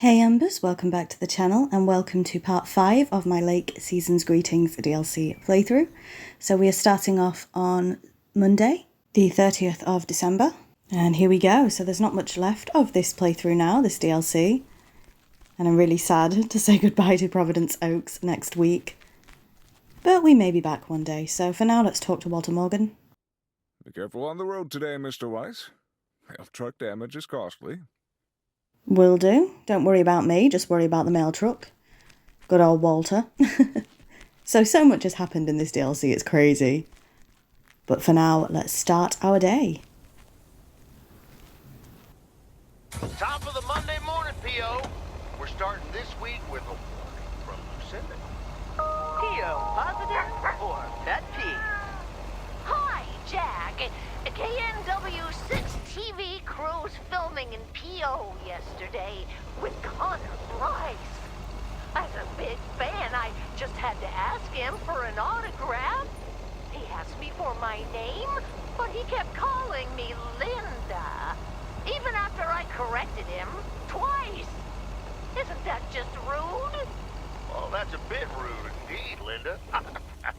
Hey EMbers, welcome back to the channel and welcome to part 5 of my Lake Seasons Greetings DLC playthrough. So we are starting off on Monday, the 30th of December, and here we go. So there's not much left of this playthrough now, this DLC, and I'm really sad to say goodbye to Providence Oaks next week, but we may be back one day. So for now, let's talk to Walter Morgan. Be careful on the road today, Mr. Weiss. Mail truck damage is costly. Will do. Don't worry about me, just worry about the mail truck. Good old Walter. So much has happened in this DLC, it's crazy. But for now, let's start our day. Top of the Monday morning, P.O. We're starting this week with a warning from Lucinda. P.O. positive or pet peeve? Hi, Jack. KNW6 TV crews filming in P.O. yesterday with Connor Bryce. As a big fan, I just had to ask him for an autograph. He asked me for my name, but he kept calling me Linda. Even after I corrected him twice. Isn't that just rude? Well, that's a bit rude indeed, Linda. I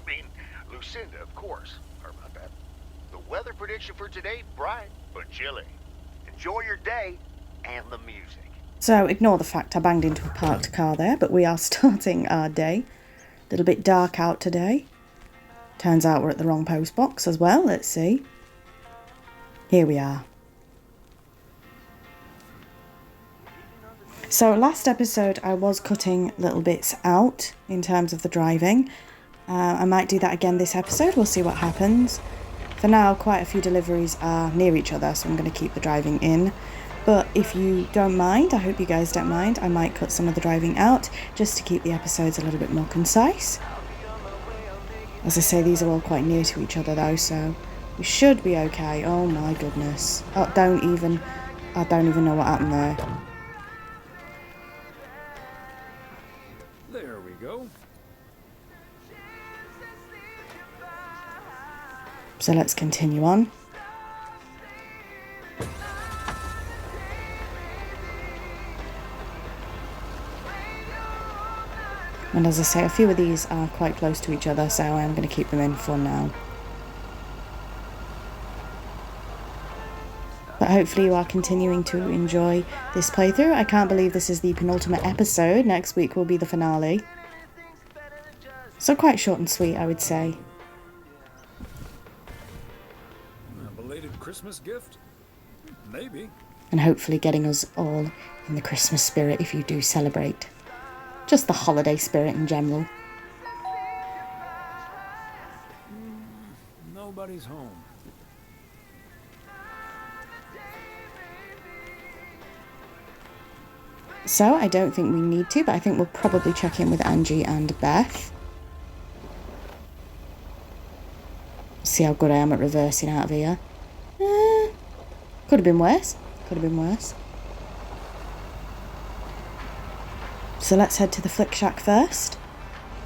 mean, Lucinda, of course. Sorry about that. The weather prediction for today, bright but chilly. Enjoy your day and the music. So ignore the fact I banged into a parked car there, but we are starting our day. A little bit dark out today. Turns out we're at the wrong post box as well. Let's see. Here we are. So last episode I was cutting little bits out in terms of the driving. I might do that again this episode. We'll see what happens. For now, quite a few deliveries are near each other, so I'm going to keep the driving in. But if you don't mind, I hope you guys don't mind, I might cut some of the driving out just to keep the episodes a little bit more concise. As I say, these are all quite near to each other though, so we should be okay. Oh my goodness. I don't even know what happened there. There we go. So let's continue on. And as I say, a few of these are quite close to each other, so I'm going to keep them in for now. But hopefully you are continuing to enjoy this playthrough. I can't believe this is the penultimate episode. Next week will be the finale. So quite short and sweet, I would say. A belated Christmas gift? Maybe. And hopefully getting us all in the Christmas spirit if you do celebrate. Just the holiday spirit in general. Nobody's home. So I don't think we need to, but I think we'll probably check in with Angie and Beth. See how good I am at reversing out of here. Could have been worse. Could have been worse. So let's head to the Flick Shack first.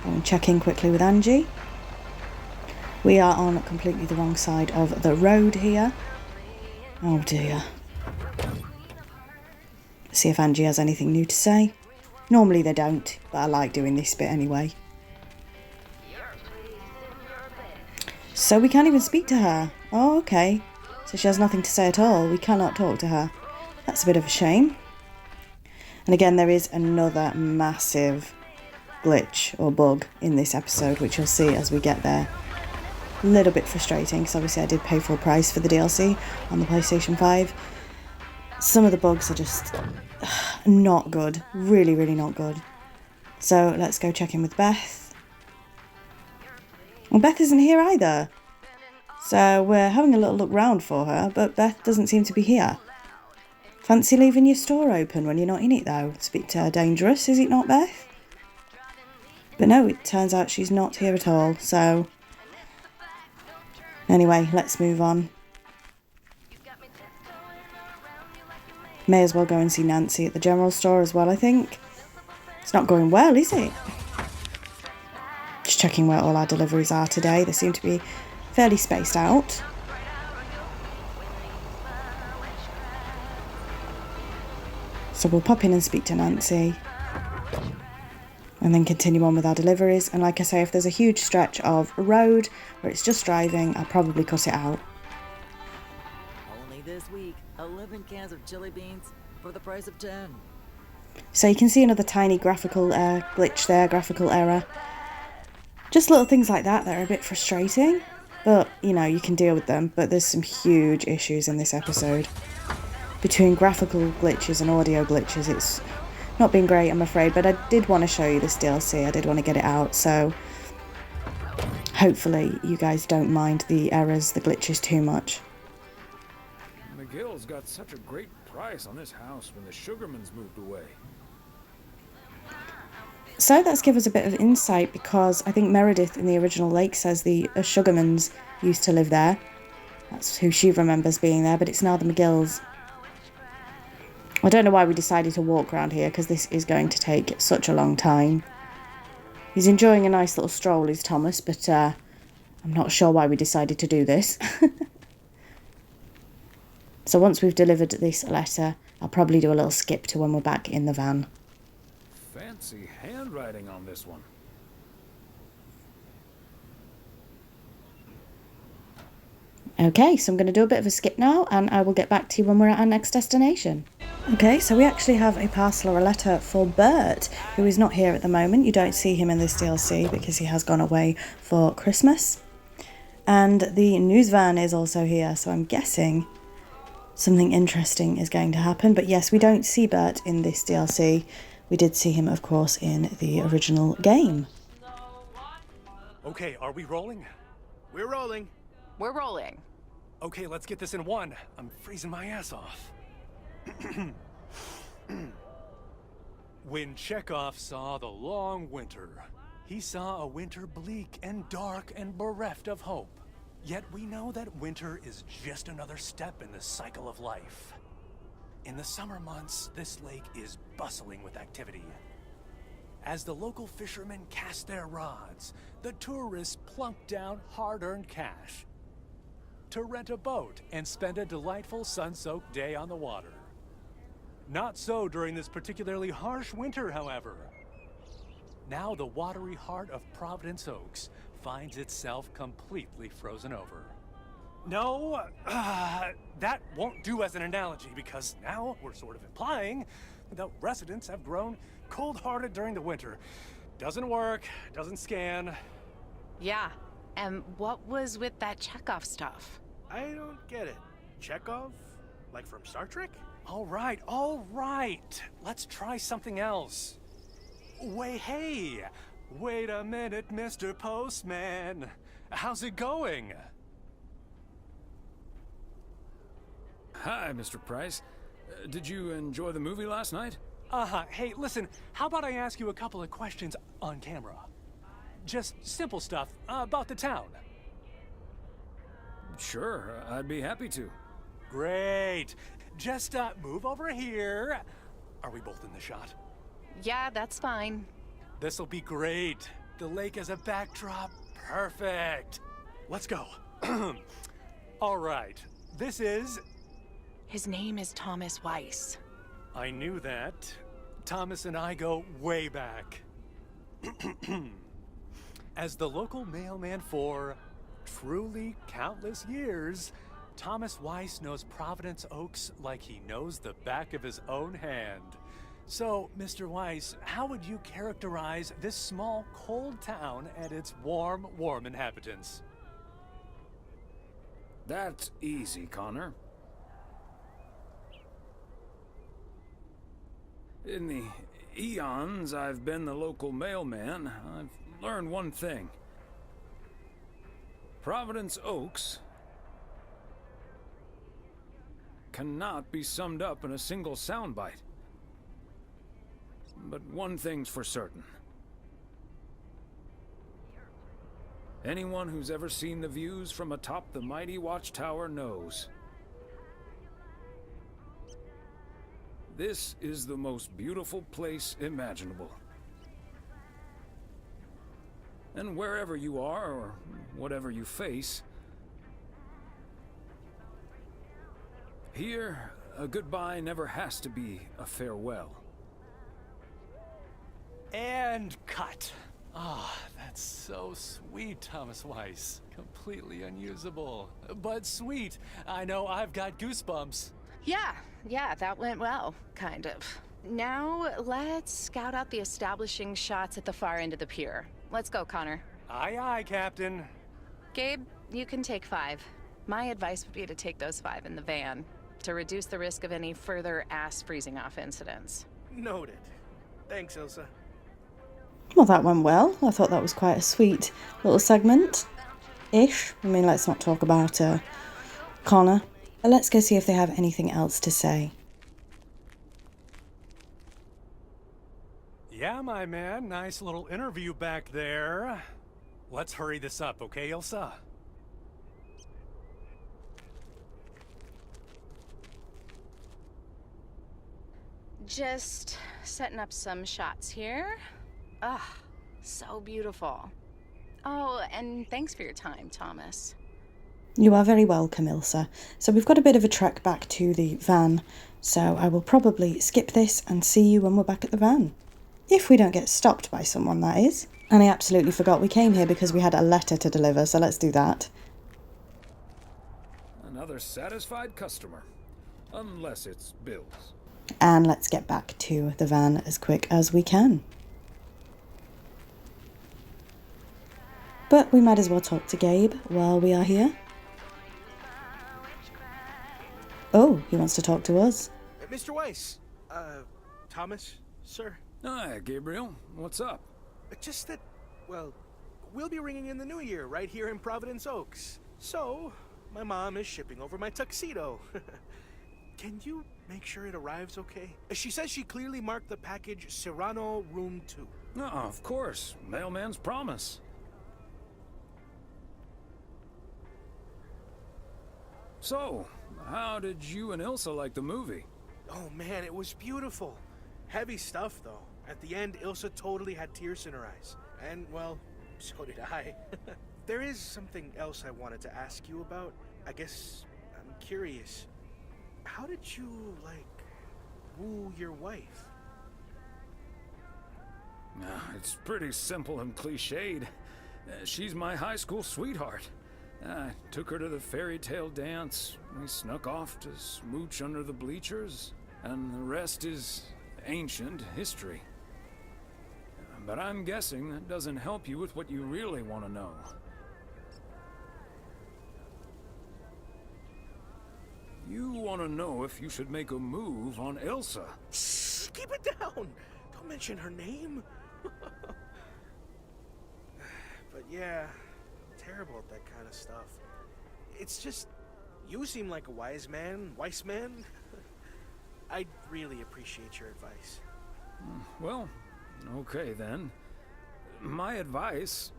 And check in quickly with Angie. We are on completely the wrong side of the road here. Oh dear. See if Angie has anything new to say. Normally they don't, but I like doing this bit anyway. So we can't even speak to her. Oh, okay. So she has nothing to say at all. We cannot talk to her. That's a bit of a shame. And again, there is another massive glitch or bug in this episode, which you'll see as we get there. A little bit frustrating, because obviously I did pay full price for the DLC on the PlayStation 5. Some of the bugs are just not good. Really, really not good. So let's go check in with Beth. Well, Beth isn't here either. So we're having a little look round for her, but Beth doesn't seem to be here. Fancy leaving your store open when you're not in it though? It's a bit dangerous, is it not, Beth? But no, it turns out she's not here at all, so... Anyway, let's move on. May as well go and see Nancy at the general store as well, I think. It's not going well, is it? Just checking where all our deliveries are today. They seem to be fairly spaced out. So we'll pop in and speak to Nancy and then continue on with our deliveries. And like I say, if there's a huge stretch of road where it's just driving, I'll probably cut it out. Only this week, 11 cans of chili beans for the price of 10. So you can see another tiny graphical glitch there, graphical error. Just little things like that are a bit frustrating, but you know, you can deal with them. But there's some huge issues in this episode. Between graphical glitches and audio glitches, it's not been great, I'm afraid, but I did want to show you this DLC. I did want to get it out, so hopefully you guys don't mind the errors, the glitches too much. McGill's got such a great price on this house when the Sugarmans moved away. So that's given us a bit of insight, because I think Meredith in the original Lake says the Sugarmans used to live there. That's who she remembers being there, but it's now the McGills. I don't know why we decided to walk around here, because this is going to take such a long time. He's enjoying a nice little stroll, is Thomas, but I'm not sure why we decided to do this. So once we've delivered this letter, I'll probably do a little skip to when we're back in the van. Fancy handwriting on this one. Okay, so I'm going to do a bit of a skip now, and I will get back to you when we're at our next destination. Okay, so we actually have a parcel or a letter for Bert, who is not here at the moment. You don't see him in this DLC because he has gone away for Christmas. And the news van is also here, so I'm guessing something interesting is going to happen. But yes, we don't see Bert in this DLC. We did see him, of course, in the original game. Okay, are we rolling? We're rolling. We're rolling. Okay, let's get this in one. I'm freezing my ass off. When Chekhov saw the long winter, he saw a winter bleak and dark and bereft of hope. Yet we know that winter is just another step in the cycle of life. In the summer months, this lake is bustling with activity. As the local fishermen cast their rods, the tourists plunk down hard-earned cash to rent a boat and spend a delightful sun-soaked day on the water. Not so during this particularly harsh winter, however. Now the watery heart of Providence Oaks finds itself completely frozen over. No, that won't do as an analogy, because now we're sort of implying that residents have grown cold-hearted during the winter. Doesn't work, doesn't scan. Yeah, and what was with that Chekhov stuff? I don't get it. Chekhov? Like from Star Trek? All right. Let's try something else. Hey, wait a minute, Mr. Postman. How's it going? Hi, Mr. Price. Did you enjoy the movie last night? Hey, listen, how about I ask you a couple of questions on camera? Just simple stuff about the town. Sure, I'd be happy to. Great. Just move over here. Are we both in the shot? Yeah, that's fine. This'll be great. The lake as a backdrop. Perfect. Let's go. All right. This is... His name is Thomas Weiss. I knew that. Thomas and I go way back. As the local mailman for truly countless years, Thomas Weiss knows Providence Oaks like he knows the back of his own hand. So, Mr. Weiss, how would you characterize this small, cold town and its warm inhabitants? That's easy, Connor. In the eons I've been the local mailman, I've learned one thing. Providence Oaks cannot be summed up in a single soundbite. But one thing's for certain. Anyone who's ever seen the views from atop the mighty watchtower knows. This is the most beautiful place imaginable. And wherever you are, or whatever you face, here, A goodbye never has to be a farewell. And cut. Ah, that's so sweet, Thomas Weiss. Completely unusable, but sweet. I know I've got goosebumps. Yeah, that went well, kind of. Now, let's scout out the establishing shots at the far end of the pier. Let's go, Connor. Aye, aye, Captain. Gabe, you can take 5. My advice would be to take those 5 in the van, to reduce the risk of any further ass freezing off incidents. Noted. Thanks, Ilsa. Well, that went well. I thought that was quite a sweet little segment-ish. I mean, let's not talk about Connor. Let's go see if they have anything else to say. Yeah, my man. Nice little interview back there. Let's hurry this up, okay, Ilsa? Just setting up some shots here. Ah, so beautiful. Oh, and thanks for your time, Thomas. You are very welcome, Ilsa. So we've got a bit of a trek back to the van, so I will probably skip this and see you when we're back at the van. If we don't get stopped by someone, that is. And I absolutely forgot we came here because we had a letter to deliver, so let's do that. Another satisfied customer. Unless it's Bill's. And let's get back to the van as quick as we can. But we might as well talk to Gabe while we are here. Oh, he wants to talk to us. Mr. Weiss. Thomas, sir. Hi, Gabriel. What's up? Just that, well, we'll be ringing in the new year right here in Providence Oaks. So, my mom is shipping over my tuxedo. Can you make sure it arrives okay? She says she clearly marked the package Serrano Room 2. Oh, of course. Mailman's promise. So, how did you and Ilsa like the movie? Oh man, it was beautiful. Heavy stuff though. At the end, Ilsa totally had tears in her eyes. And, well, so did I. There is something else I wanted to ask you about. I guess I'm curious. How did you, like, woo your wife? It's pretty simple and cliched. She's my high school sweetheart. I took her to the fairy tale dance. We snuck off to smooch under the bleachers. And the rest is ancient history. But I'm guessing that doesn't help you with what you really want to know. You want to know if you should make a move on Ilsa. Shh, keep it down. Don't mention her name. But yeah, terrible at that kind of stuff. It's just, you seem like a wise man. I'd really appreciate your advice. Well, okay then. My advice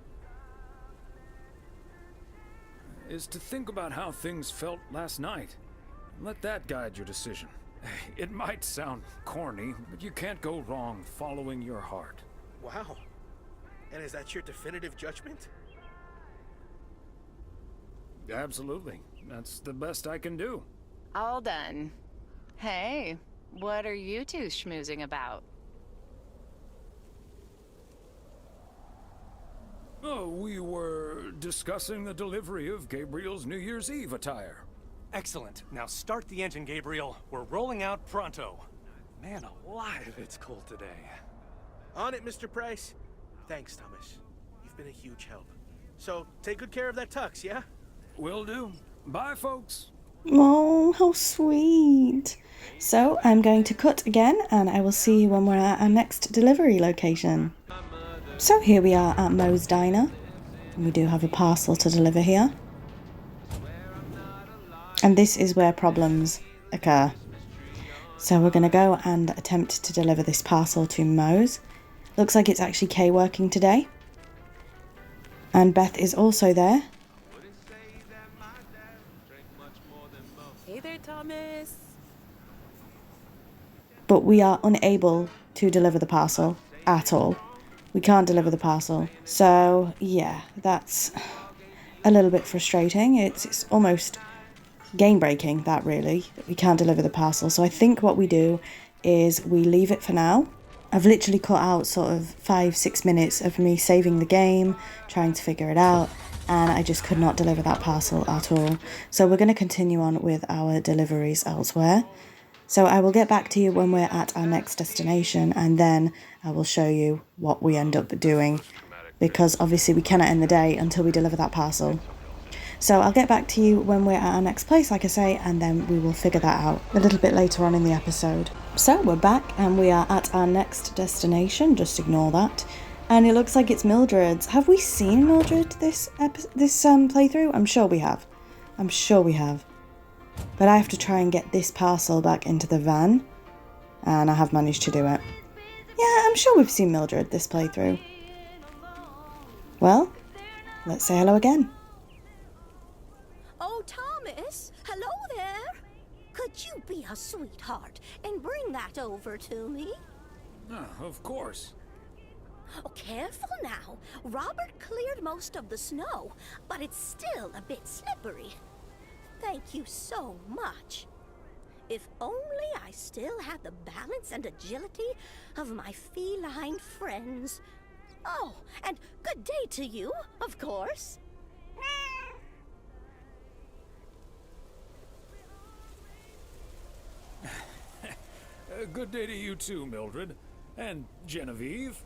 is to think about how things felt last night. Let that guide your decision. It might sound corny, but you can't go wrong following your heart. Wow. And is that your definitive judgment? Absolutely. That's the best I can do. All done. Hey, what are you two schmoozing about? Oh, we were discussing the delivery of Gabriel's New Year's Eve attire. Excellent. Now start the engine, Gabriel. We're rolling out pronto. Man alive, it's cold today. On it, Mr. Price. Thanks, Thomas. You've been a huge help. So, take good care of that tux, yeah? Will do. Bye, folks. Oh, how sweet. So I'm going to cut again and I will see you when we're at our next delivery location. So here we are at Moe's Diner. We do have a parcel to deliver here. And this is where problems occur. So we're going to go and attempt to deliver this parcel to Moe's. Looks like it's actually Kay working today. And Beth is also there. Hey there, Thomas. But we are unable to deliver the parcel at all. We can't deliver the parcel. So, yeah, that's a little bit frustrating. It's almost game breaking, that really, that we can't deliver the parcel. So I think what we do is we leave it for now. I've literally cut out sort of 5-6 minutes of me saving the game, trying to figure it out, and I just could not deliver that parcel at all. So we're going to continue on with our deliveries elsewhere. So I will get back to you when we're at our next destination, and then I will show you what we end up doing, because obviously we cannot end the day until we deliver that parcel. So I'll get back to you when we're at our next place, like I say, and then we will figure that out a little bit later on in the episode. So we're back and we are at our next destination, just ignore that. And it looks like it's Mildred's. Have we seen Mildred this playthrough? I'm sure we have. But I have to try and get this parcel back into the van, and I have managed to do it. Yeah, I'm sure we've seen Mildred this playthrough. Well, let's say hello again. Oh, Thomas, hello there. Could you be a sweetheart and bring that over to me? Of course. Oh, careful now. Robert cleared most of the snow, but it's still a bit slippery. Thank you so much. If only I still had the balance and agility of my feline friends. Oh, and good day to you, of course. Good day to you too, Mildred. And Genevieve.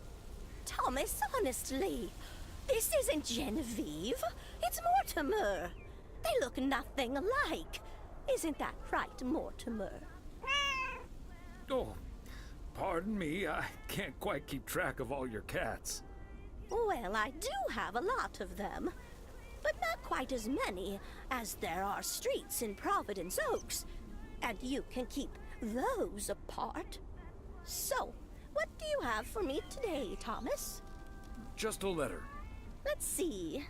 Thomas, honestly, this isn't Genevieve. It's Mortimer. They look nothing alike. Isn't that right, Mortimer? Oh, pardon me. I can't quite keep track of all your cats. Well, I do have a lot of them. But not quite as many as there are streets in Providence Oaks. And you can keep those apart. So, what do you have for me today, Thomas? Just a letter. Let's see.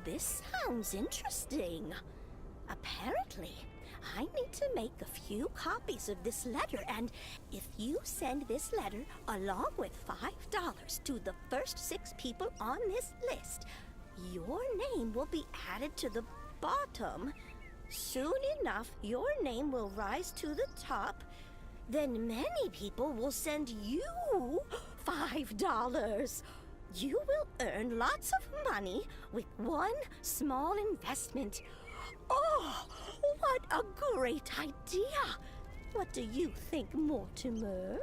This sounds interesting. Apparently, I need to make a few copies of this letter, and if you send this letter along with $5 to the first 6 people on this list, your name will be added to the bottom. Soon enough, your name will rise to the top. Then many people will send you $5. You will earn lots of money with one small investment. Oh, what a great idea! What do you think, Mortimer?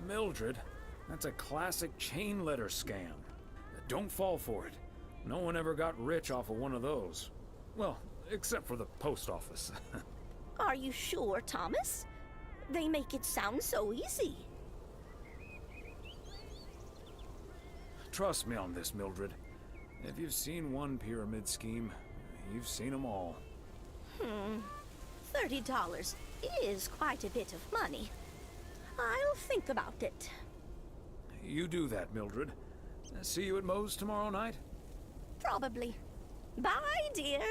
Mildred, that's a classic chain letter scam. Don't fall for it. No one ever got rich off of one of those. Well, except for the post office. Are you sure, Thomas? They make it sound so easy. Trust me on this, Mildred. If you've seen one pyramid scheme, you've seen them all. $30 is quite a bit of money. I'll think about it. You do that, Mildred. See you at Moe's tomorrow night? Probably. Bye, dear.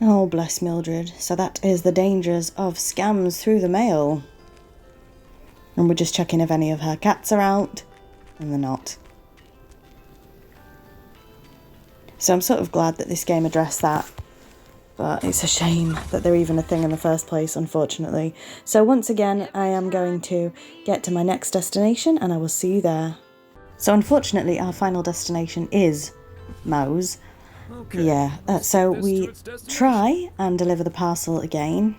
Oh, bless Mildred. So that is the dangers of scams through the mail. And we're just checking if any of her cats are out, and they're not. So I'm sort of glad that this game addressed that. But it's a shame that they're even a thing in the first place, unfortunately. So once again, I am going to get to my next destination, and I will see you there. So unfortunately, our final destination is Moe's. Okay. Yeah, so we try and deliver the parcel again,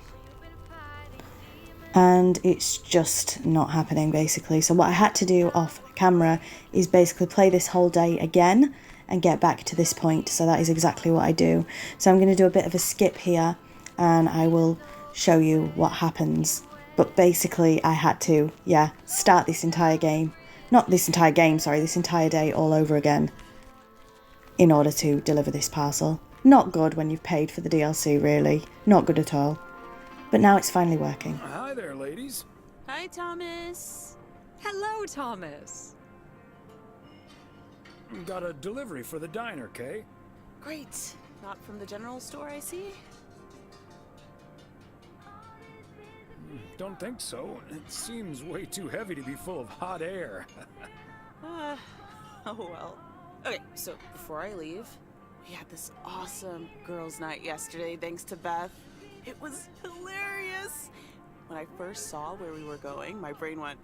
and it's just not happening, basically. So what I had to do off camera is basically play this whole day again and get back to this point. So that is exactly what I do. So I'm going to do a bit of a skip here, and I will show you what happens. But basically I had to, start this entire game. Not this entire game, sorry, this entire day all over again in order to deliver this parcel. Not good when you've paid for the DLC, really. Not good at all. But now it's finally working. Hi there, ladies. Hi, Thomas. Hello, Thomas. Got a delivery for the diner, Kay? Great. Not from the general store, I see? Don't think so. It seems way too heavy to be full of hot air. Oh well. Okay, so before I leave, we had this awesome girls' night yesterday thanks to Beth. It was hilarious. When I first saw where we were going, my brain went,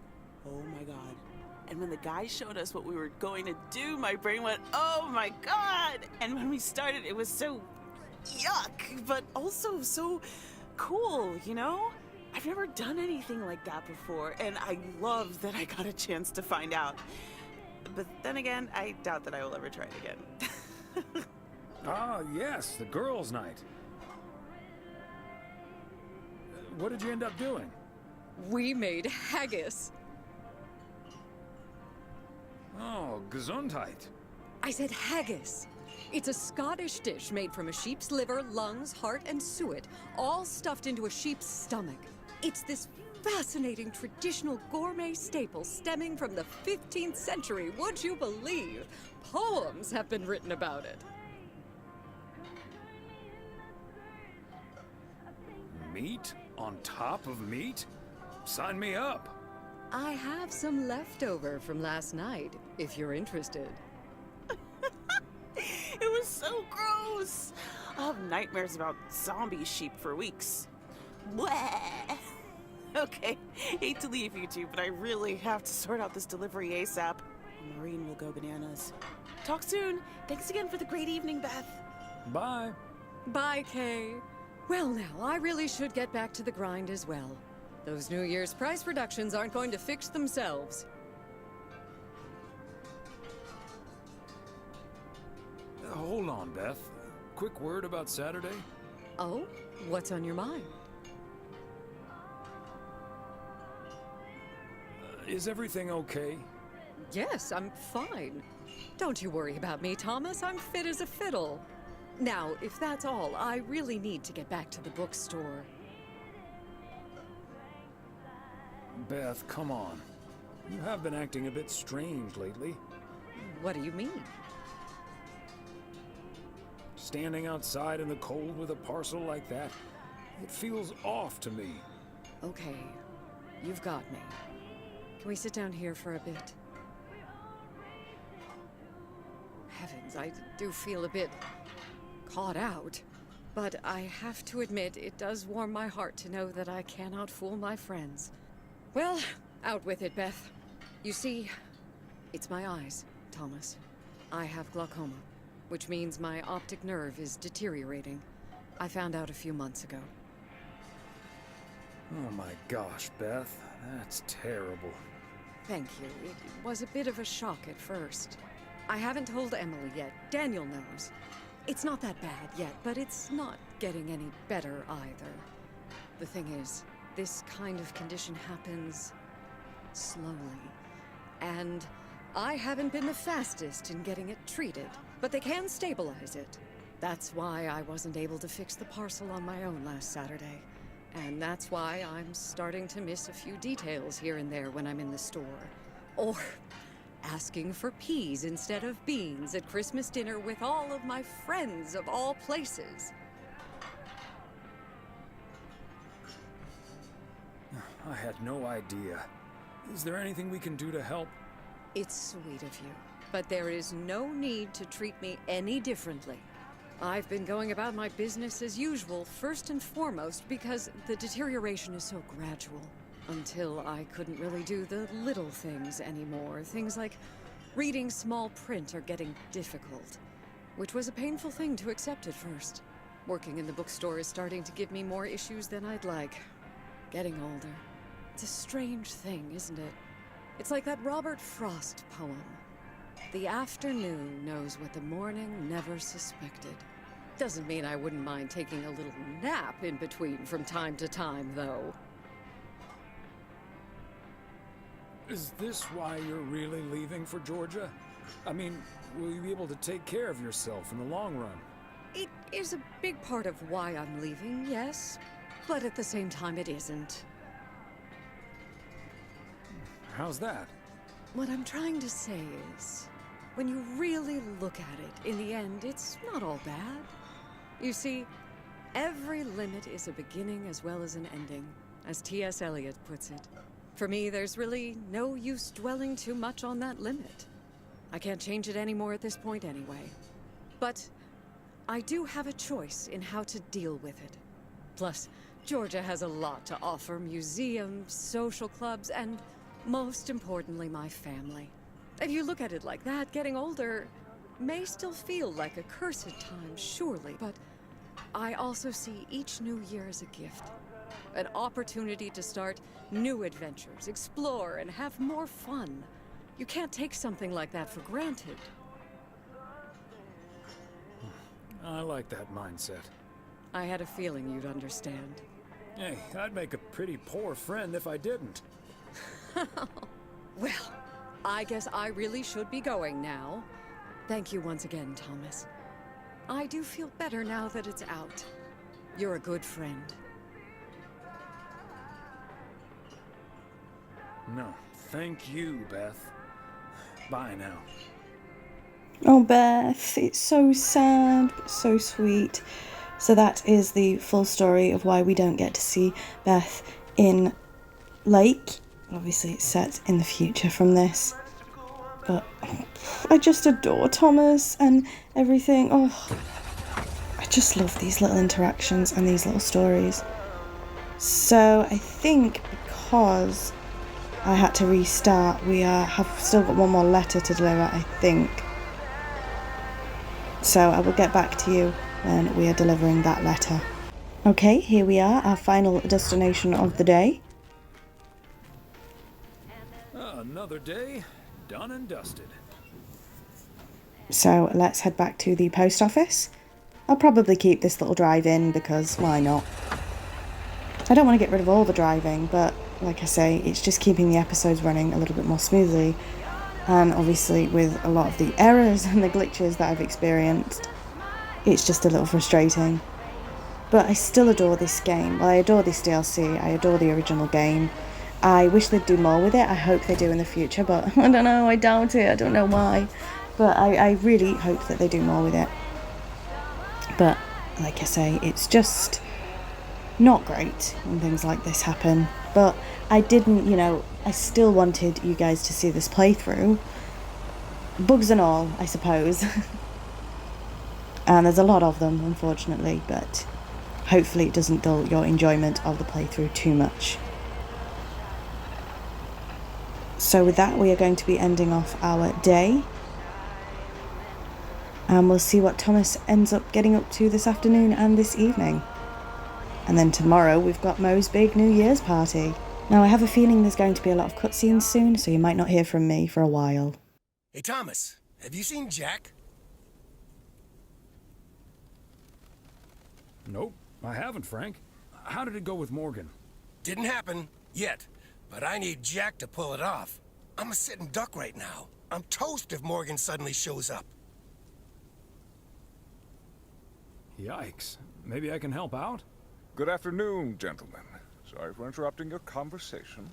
oh my god. And when the guy showed us what we were going to do, my brain went, oh my god. And when we started, it was so yuck, but also so cool, you know? I've never done anything like that before, and I love that I got a chance to find out. But then again, I doubt that I will ever try it again. Ah, yes, the girls' night. What did you end up doing? We made haggis. Oh, gesundheit. I said haggis. It's a Scottish dish made from a sheep's liver, lungs, heart, and suet, all stuffed into a sheep's stomach. It's this fascinating traditional gourmet staple stemming from the 15th century, would you believe? Poems have been written about it. Meat on top of meat? Sign me up. I have some leftover from last night, if you're interested. It was so gross. I'll have nightmares about zombie sheep for weeks. Bleh. Okay, hate to leave you two, but I really have to sort out this delivery ASAP. Maureen will go bananas. Talk soon. Thanks again for the great evening, Beth. Bye. Bye, Kay. Well, now, I really should get back to the grind as well. Those New Year's price reductions aren't going to fix themselves. Hold on, Beth. Quick word about Saturday? Oh? What's on your mind? Is everything okay? Yes, I'm fine. Don't you worry about me, Thomas. I'm fit as a fiddle. Now, if that's all, I really need to get back to the bookstore. Beth, come on. You have been acting a bit strange lately. What do you mean? Standing outside in the cold with a parcel like that, it feels off to me. Okay, you've got me. Can we sit down here for a bit? Heavens, I do feel a bit caught out. But I have to admit, it does warm my heart to know that I cannot fool my friends. Well, out with it, Beth. You see, it's my eyes, Thomas. I have glaucoma, which means my optic nerve is deteriorating. I found out a few months ago. Oh my gosh, Beth. That's terrible. Thank you. It was a bit of a shock at first. I haven't told Emily yet. Daniel knows. It's not that bad yet, but it's not getting any better either. The thing is, this kind of condition happens slowly. And I haven't been the fastest in getting it treated, but they can stabilize it. That's why I wasn't able to fix the parcel on my own last Saturday. And that's why I'm starting to miss a few details here and there when I'm in the store. Or asking for peas instead of beans at Christmas dinner with all of my friends of all places. I had no idea. Is there anything we can do to help? It's sweet of you, but there is no need to treat me any differently. I've been going about my business as usual, first and foremost, because the deterioration is so gradual. Until I couldn't really do the little things anymore. Things like reading small print are getting difficult, which was a painful thing to accept at first. Working in the bookstore is starting to give me more issues than I'd like. Getting older. It's a strange thing, isn't it? It's like that Robert Frost poem. The afternoon knows what the morning never suspected. Doesn't mean I wouldn't mind taking a little nap in between from time to time, though. Is this why you're really leaving for Georgia? I mean, will you be able to take care of yourself in the long run? It is a big part of why I'm leaving, yes. But at the same time, it isn't. How's that? What I'm trying to say is, when you really look at it, in the end, it's not all bad. You see, every limit is a beginning as well as an ending. as T.S. Eliot puts it. For me, there's really no use dwelling too much on that limit. I can't change it anymore at this point anyway. But I do have a choice in how to deal with it. Plus, Georgia has a lot to offer: museums, social clubs, and most importantly, my family. If you look at it like that, getting older may still feel like a cursed time, surely, but I also see each new year as a gift. An opportunity to start new adventures, explore, and have more fun. You can't take something like that for granted. I like that mindset. I had a feeling you'd understand. Hey, I'd make a pretty poor friend if I didn't. Well, I guess I really should be going now. Thank you once again, Thomas. I do feel better now that it's out. You're a good friend. No, thank you, Beth. Bye now. Oh, Beth, it's so sad, but so sweet. So that is the full story of why we don't get to see Beth in Lake. Obviously, it's set in the future from this. But I just adore Thomas and everything. Oh, I just love these little interactions and these little stories. So I think because I had to restart, we have still got one more letter to deliver, I think. So I will get back to you when we are delivering that letter. Okay, here we are, our final destination of the day. Another day, done and dusted. So let's head back to the post office. I'll probably keep this little drive in because why not? I don't want to get rid of all the driving, but like I say, it's just keeping the episodes running a little bit more smoothly. And obviously with a lot of the errors and the glitches that I've experienced, it's just a little frustrating. But I still adore this game. Well, I adore this DLC, I adore the original game. I wish they'd do more with it. I hope they do in the future, but I don't know, I doubt it. I don't know why. But I really hope that they do more with it. But like I say, it's just not great when things like this happen. But I didn't, I still wanted you guys to see this playthrough. Bugs and all, I suppose. And there's a lot of them, unfortunately, but hopefully it doesn't dull your enjoyment of the playthrough too much. So with that, we are going to be ending off our day. And we'll see what Thomas ends up getting up to this afternoon and this evening. And then tomorrow we've got Mo's big New Year's party. Now I have a feeling there's going to be a lot of cutscenes soon, so you might not hear from me for a while. Hey Thomas, have you seen Jack? Nope, I haven't, Frank. How did it go with Morgan? Didn't happen, yet. But I need Jack to pull it off. I'm a sitting duck right now. I'm toast if Morgan suddenly shows up. Yikes. Maybe I can help out? Good afternoon, gentlemen. Sorry for interrupting your conversation.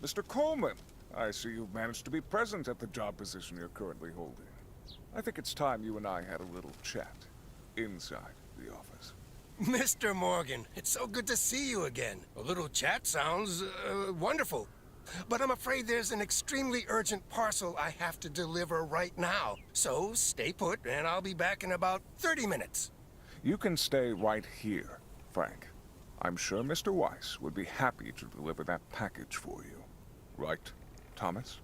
Mr. Coleman, I see you've managed to be present at the job position you're currently holding. I think it's time you and I had a little chat inside the office. Mr. Morgan, it's so good to see you again. A little chat sounds wonderful. But I'm afraid there's an extremely urgent parcel I have to deliver right now. So stay put, and I'll be back in about 30 minutes. You can stay right here, Frank. I'm sure Mr. Weiss would be happy to deliver that package for you. Right, Thomas?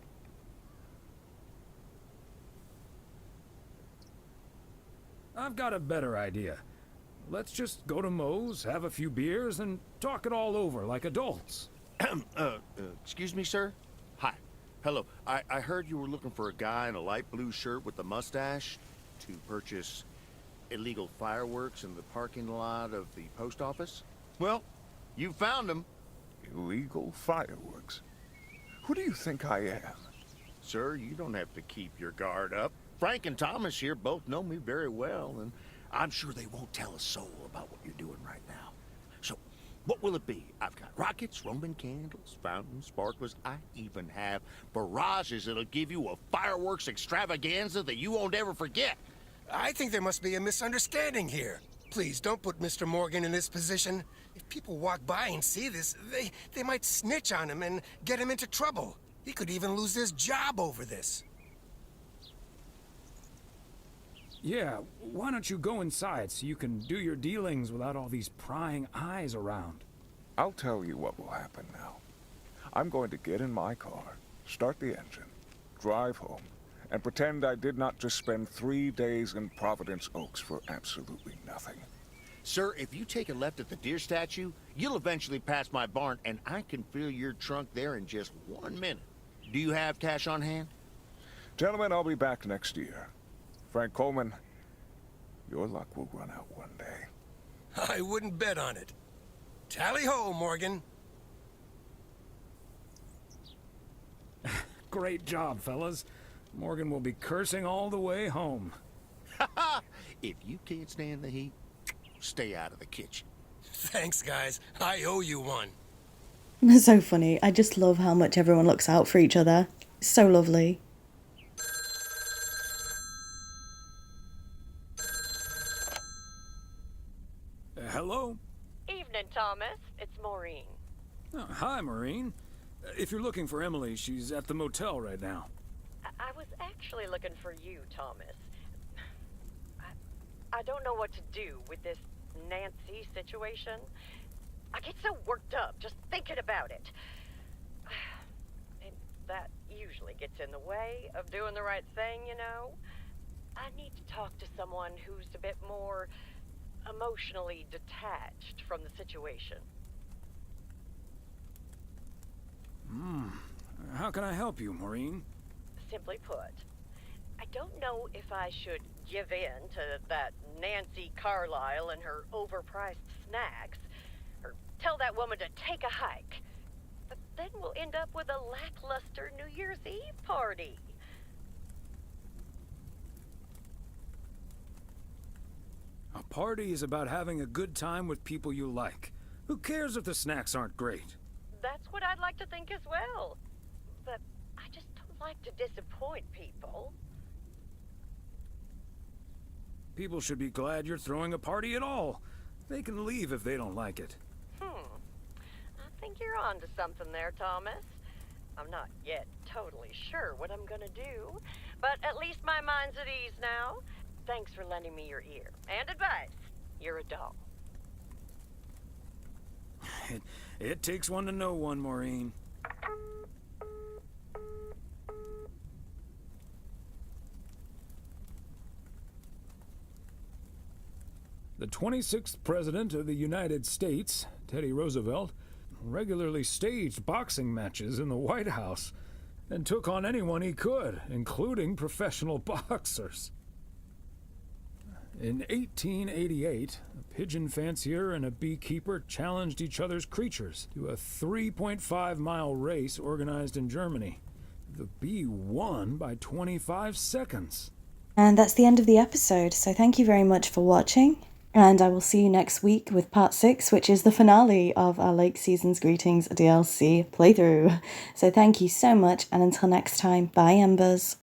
I've got a better idea. Let's just go to Moe's, have a few beers, and talk it all over like adults. Excuse me, sir? Hi. Hello. I heard you were looking for a guy in a light blue shirt with a mustache to purchase illegal fireworks in the parking lot of the post office? Well, you found him. Illegal fireworks? Who do you think I am? Sir, you don't have to keep your guard up. Frank and Thomas here both know me very well, and I'm sure they won't tell a soul about what you're doing right now. So, what will it be? I've got rockets, Roman candles, fountains, sparklers. I even have barrages that'll give you a fireworks extravaganza that you won't ever forget. I think there must be a misunderstanding here. Please, don't put Mr. Morgan in this position. If people walk by and see this, they might snitch on him and get him into trouble. He could even lose his job over this. Yeah, why don't you go inside so you can do your dealings without all these prying eyes around? I'll tell you what will happen now. I'm going to get in my car, start the engine, drive home, and pretend I did not just spend 3 days in Providence Oaks for absolutely nothing. Sir, if you take a left at the deer statue, you'll eventually pass my barn, and I can fill your trunk there in just 1 minute. Do you have cash on hand? Gentlemen, I'll be back next year. Frank Coleman, your luck will run out one day. I wouldn't bet on it. Tally-ho, Morgan. Great job, fellas. Morgan will be cursing all the way home. If you can't stand the heat, stay out of the kitchen. Thanks, guys. I owe you one. So funny. I just love how much everyone looks out for each other. It's so lovely. Hello? Evening, Thomas. It's Maureen. Oh, hi, Maureen. If you're looking for Emily, she's at the motel right now. I was actually looking for you, Thomas. I don't know what to do with this Nancy situation. I get so worked up just thinking about it. And that usually gets in the way of doing the right thing, you know? I need to talk to someone who's a bit more emotionally detached from the situation. How can I help you, Maureen? Simply put, I don't know if I should give in to that Nancy Carlisle and her overpriced snacks, or tell that woman to take a hike. But then we'll end up with a lackluster New Year's Eve party. A party is about having a good time with people you like. Who cares if the snacks aren't great? That's what I'd like to think as well. But I just don't like to disappoint people. People should be glad you're throwing a party at all. They can leave if they don't like it. I think you're onto something there, Thomas. I'm not yet totally sure what I'm gonna do, but at least my mind's at ease now. Thanks for lending me your ear and advice. You're a doll. It takes one to know one, Maureen. The 26th President of the United States, Teddy Roosevelt, regularly staged boxing matches in the White House and took on anyone he could, including professional boxers. In 1888, a pigeon fancier and a beekeeper challenged each other's creatures to a 3.5-mile race organized in Germany. The bee won by 25 seconds. And that's the end of the episode, so thank you very much for watching. And I will see you next week with part 6, which is the finale of our Lake Season's Greetings DLC playthrough. So thank you so much, and until next time, bye Embers.